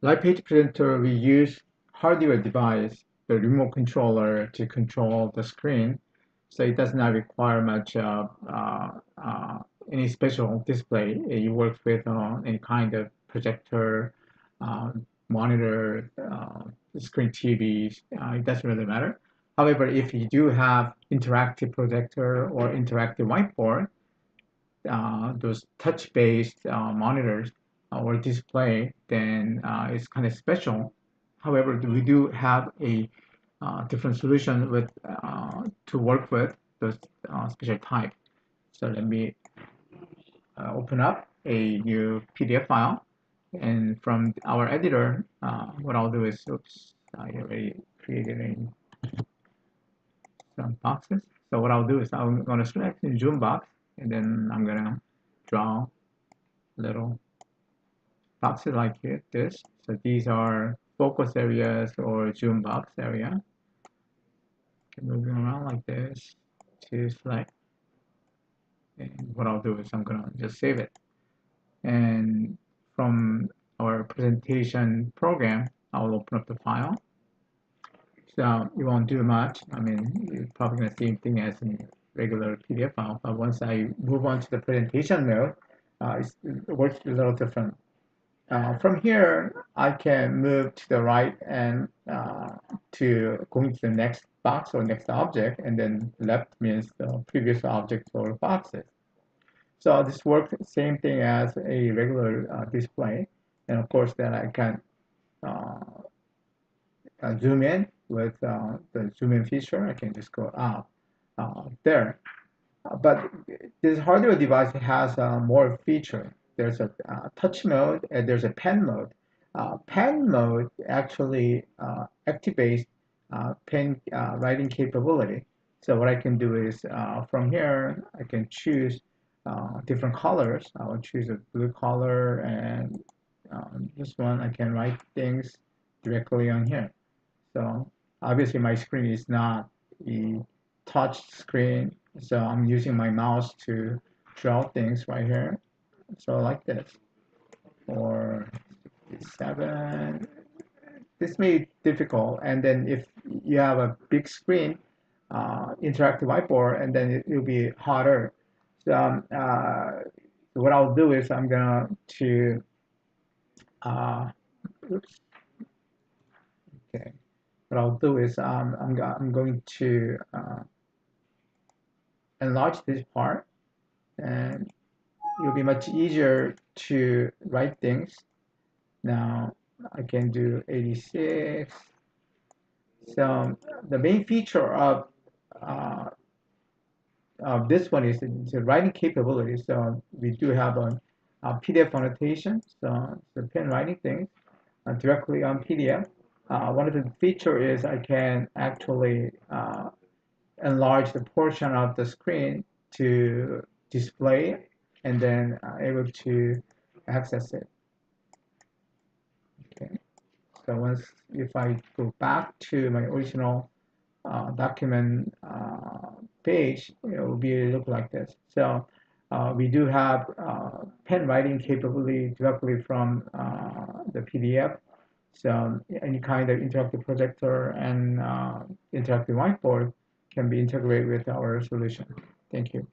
LivePage Presenter, we use hardware device, the remote controller, to control the screen. So it does not require much any special display. You work with any kind of projector, monitor, screen TVs. It doesn't really matter. However, if you do have interactive projector or interactive whiteboard, those touch-based monitors or display, then it's kind of special. However, we do have a different solution with to work with those special type. So let me open up a new PDF file, and from our editor, what I'll do is, oops, I already created some boxes. So what I'll do is I'm going to select the zoom box, and then I'm going to draw little boxes like this. So these are focus areas or zoom box area. Moving around like this to select. And what I'll do is I'm going to just save it. And from our presentation program, I'll open up the file. So it won't do much. I mean, you're probably going to see the same thing as in regular PDF file. But once I move on to the presentation mode, it works a little different. From here, I can move to the right and to going to the next box or next object, and then left means the previous object or boxes. So this works same thing as a regular display, and of course then I can zoom in with the zoom in feature. I can just go out there. But this hardware device has more feature. There's a touch mode and there's a pen mode. Pen mode actually activates pen writing capability. So what I can do is from here I can choose different colors. I will choose a blue color, and this one I can write things directly on here. So obviously my screen is not a touch screen, so I'm using my mouse to draw things right here. So like this, or 7. This may be difficult, and then if you have a big screen, interactive whiteboard, and then it'll be harder. So what I'll do is I'm gonna oops. Okay. What I'll do is I'm going to enlarge this part, and it'll be much easier to write things. Now I can do 86. So the main feature of this one is the writing capability. So we do have a PDF annotation, so the pen writing things directly on PDF. One of the features is I can actually enlarge the portion of the screen to display, and then able to access it. Okay. So if I go back to my original document page, it will look like this. So we do have pen writing capability directly from the PDF. So any kind of interactive projector and interactive whiteboard can be integrated with our solution. Thank you.